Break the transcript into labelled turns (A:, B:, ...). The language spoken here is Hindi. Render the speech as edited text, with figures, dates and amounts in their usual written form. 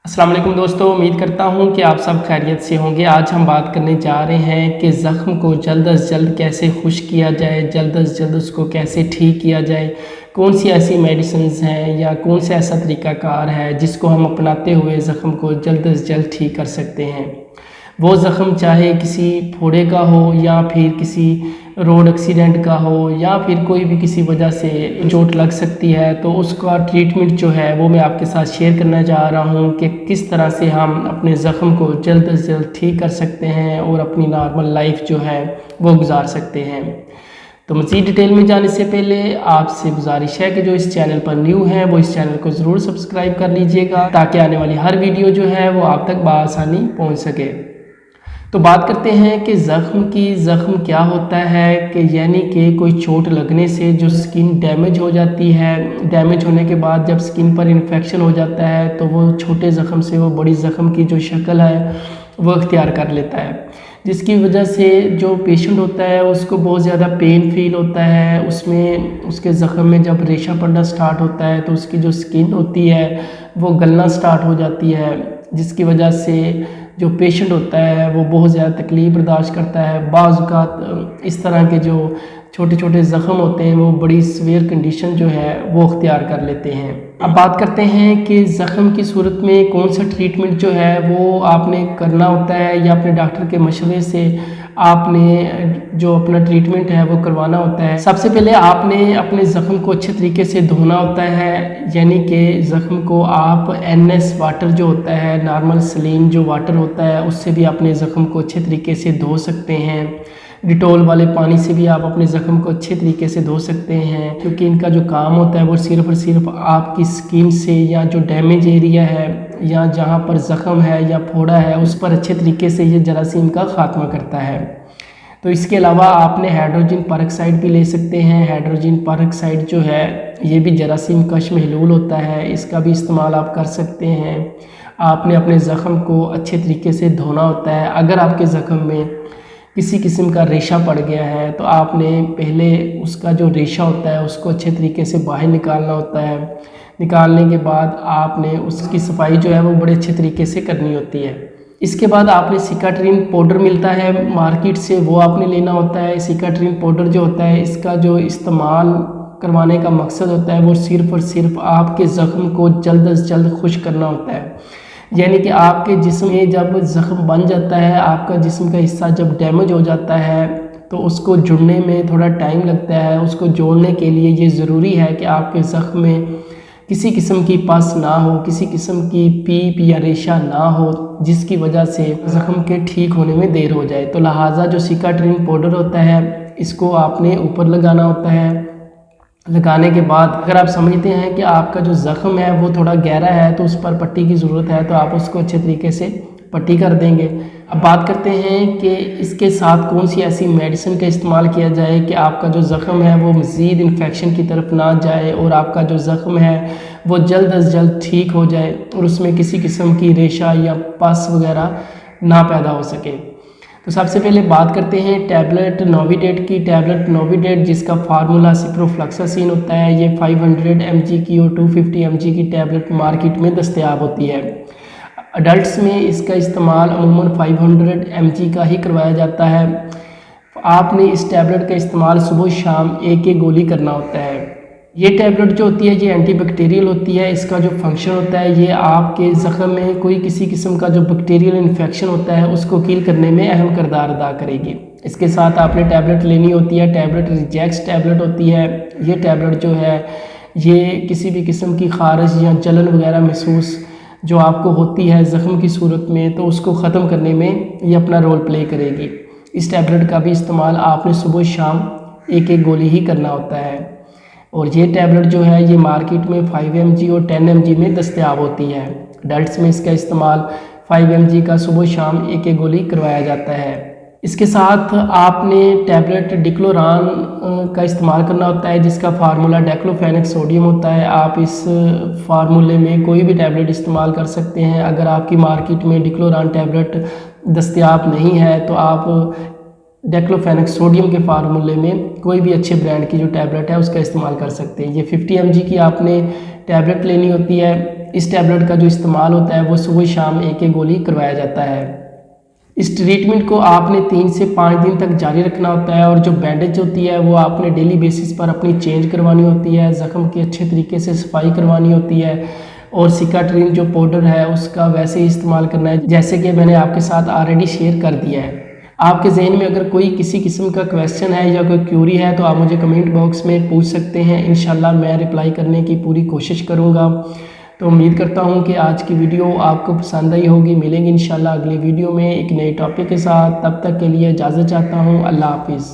A: अस्सलाम वालेकुम दोस्तों, उम्मीद करता हूँ कि आप सब खैरियत से होंगे। आज हम बात करने जा रहे हैं कि ज़ख्म को जल्द अज़ जल्द कैसे खुश्क किया जाए, जल्द अज़ जल्द उसको कैसे ठीक किया जाए। कौन सी ऐसी मेडिसिन्स हैं या कौन सा ऐसा तरीक़ाकार है जिसको हम अपनाते हुए ज़ख्म को जल्द अज़ जल्द ठीक कर सकते हैं। वो ज़ख्म चाहे किसी फोड़े का हो या फिर किसी रोड एक्सीडेंट का हो या फिर कोई भी किसी वजह से चोट लग सकती है, तो उसका ट्रीटमेंट जो है वो मैं आपके साथ शेयर करना चाह रहा हूँ कि किस तरह से हम अपने ज़ख्म को जल्द अज़ जल्द ठीक कर सकते हैं और अपनी नॉर्मल लाइफ जो है वो गुजार सकते हैं। तो मज़ीद डिटेल में जाने से पहले आपसे गुजारिश है कि जो इस चैनल पर न्यू है वो इस चैनल को ज़रूर सब्सक्राइब कर लीजिएगा ताकि आने वाली हर वीडियो जो है वो आप तक बआसानी पहुँच सके। तो बात करते हैं कि ज़ख्म क्या होता है कि यानी कि कोई चोट लगने से जो स्किन डैमेज हो जाती है, डैमेज होने के बाद जब स्किन पर इन्फेक्शन हो जाता है तो वो छोटे ज़ख्म से वो बड़ी ज़ख्म की जो शक्ल है वो इख्तियार कर लेता है, जिसकी वजह से जो पेशेंट होता है उसको बहुत ज़्यादा पेन फील होता है। उसमें उसके ज़ख्म में जब रेशा पड़ना स्टार्ट होता है तो उसकी जो स्किन होती है वो गलना स्टार्ट हो जाती है, जिसकी वजह से जो पेशेंट होता है वो बहुत ज़्यादा तकलीफ़ बर्दाश्त करता है। बाज़ औक़ात इस तरह के जो छोटे छोटे ज़ख्म होते हैं वो बड़ी सीवियर कंडीशन जो है वो इख्तियार कर लेते हैं। अब बात करते हैं कि ज़ख्म की सूरत में कौन सा ट्रीटमेंट जो है वो आपने करना होता है या अपने डॉक्टर के मशवरे से आपने जो अपना ट्रीटमेंट है वो करवाना होता है। सबसे पहले आपने अपने ज़ख्म को अच्छे तरीके से धोना होता है, यानी कि ज़ख्म को आप NS वाटर जो होता है, नॉर्मल सलीन जो वाटर होता है, उससे भी अपने ज़ख्म को अच्छे तरीके से धो सकते हैं। डिटॉल वाले पानी से भी आप अपने ज़ख्म को अच्छे तरीके से धो सकते हैं, क्योंकि इनका जो काम होता है वो सिर्फ़ और सिर्फ आपकी स्किन से या जो डैमेज एरिया है या जहाँ पर ज़ख्म है या फोड़ा है उस पर अच्छे तरीके से ये जरासीम का ख़ात्मा करता है। तो इसके अलावा आपने हाइड्रोजन पेरोक्साइड भी ले सकते हैं। हाइड्रोजन पेरोक्साइड जो है ये भी जरासीम कश महलूल होता है, इसका भी इस्तेमाल आप कर सकते हैं। आपने अपने ज़ख्म को अच्छे तरीके से धोना होता है। अगर आपके ज़ख्म में किसी किस्म का रेशा पड़ गया है तो आपने पहले उसका जो रेशा होता है उसको अच्छे तरीके से बाहर निकालना होता है। निकालने के बाद आपने उसकी सफाई जो है वो बड़े अच्छे तरीके से करनी होती है। इसके बाद आपने सिकाट्रिन पाउडर मिलता है मार्केट से, वो आपने लेना होता है। सिकाट्रिन पाउडर जो होता है इसका जो इस्तेमाल करवाने का मकसद होता है वो सिर्फ़ और सिर्फ आपके ज़ख्म को जल्द अज़ जल्द खुश्क करना होता है। यानी कि आपके जिस्म में जब ज़ख्म बन जाता है, आपका जिस्म का हिस्सा जब डैमेज हो जाता है तो उसको जुड़ने में थोड़ा टाइम लगता है। उसको जोड़ने के लिए ये ज़रूरी है कि आपके ज़ख्म में किसी किस्म की पस ना हो, किसी किस्म की पीप या रेशा ना हो, जिसकी वजह से ज़ख्म के ठीक होने में देर हो जाए। तो लिहाजा जो सिकाट्रिन पाउडर होता है इसको आपने ऊपर लगाना होता है। लगाने के बाद अगर आप समझते हैं कि आपका जो ज़ख्म है वो थोड़ा गहरा है तो उस पर पट्टी की ज़रूरत है, तो आप उसको अच्छे तरीके से पट्टी कर देंगे। अब बात करते हैं कि इसके साथ कौन सी ऐसी मेडिसिन का इस्तेमाल किया जाए कि आपका जो ज़ख्म है वो मज़ीद इन्फेक्शन की तरफ ना जाए और आपका जो ज़ख्म है वो जल्द अज़ जल्द ठीक हो जाए और उसमें किसी किस्म की रेशा या पस वगैरह ना पैदा हो सके। तो सबसे पहले बात करते हैं टैबलेट नोविडेट की। टैबलेट नोविडेट जिसका फार्मूला सिप्रोफ्लॉक्सासिन होता है, ये 500 mg की और 250 mg की टैबलेट मार्केट में दस्तयाब होती है। अडल्ट्स में इसका इस्तेमाल अमूमन 500 mg का ही करवाया जाता है। आपने इस टैबलेट का इस्तेमाल सुबह शाम एक गोली करना होता है। ये टैबलेट जो होती है ये एंटीबैक्टीरियल होती है। इसका जो फंक्शन होता है ये आपके ज़ख्म में कोई किसी किस्म का जो बैक्टीरियल इन्फेक्शन होता है उसको किल करने में अहम किरदार अदा करेगी। इसके साथ आपने टैबलेट लेनी होती है। टैबलेट रिजैक्स टैबलेट होती है। ये टैबलेट जो है ये किसी भी किस्म की खारिश या जलन वगैरह महसूस जो आपको होती है ज़ख्म की सूरत में, तो उसको ख़त्म करने में ये अपना रोल प्ले करेगी। इस टैबलेट का भी इस्तेमाल आपने सुबह शाम एक गोली ही करना होता है। और ये टैबलेट जो है ये मार्केट में 5 mg और 10 mg में दस्तयाब होती है। अडल्ट्स में इसका इस्तेमाल 5 mg का सुबह शाम एक गोली करवाया जाता है। इसके साथ आपने टैबलेट डिक्लोरान का इस्तेमाल करना होता है, जिसका फार्मूला डाइक्लोफेनेक सोडियम होता है। आप इस फार्मूले में कोई भी टैबलेट इस्तेमाल कर सकते हैं। अगर आपकी मार्केट में डिक्लोरान टैबलेट दस्तयाब नहीं है तो आप डेक्लोफेनेक सोडियम के फार्मूले में कोई भी अच्छे ब्रांड की जो टैबलेट है उसका इस्तेमाल कर सकते हैं। ये 50 mg की आपने टैबलेट लेनी होती है। इस टैबलेट का जो इस्तेमाल होता है वो सुबह शाम एक एक गोली करवाया जाता है। इस ट्रीटमेंट को आपने 3 से 5 दिन तक जारी रखना होता है और जो बैंडेज होती है वो आपने डेली बेसिस पर अपनी चेंज करवानी होती है। ज़ख्म की अच्छे तरीके से सफाई करवानी होती है और सिकाट्रिन जो पाउडर है उसका वैसे ही इस्तेमाल करना है जैसे कि मैंने आपके साथ ऑलरेडी शेयर कर दिया है। आपके जहन में अगर कोई किसी किस्म का क्वेश्चन है या कोई क्यूरी है तो आप मुझे कमेंट बॉक्स में पूछ सकते हैं। इंशाल्लाह मैं रिप्लाई करने की पूरी कोशिश करूँगा। तो उम्मीद करता हूँ कि आज की वीडियो आपको पसंद आई होगी। मिलेंगे इंशाल्लाह अगली वीडियो में एक नए टॉपिक के साथ। तब तक के लिए इजाज़त चाहता हूँ। अल्लाह हाफिज़।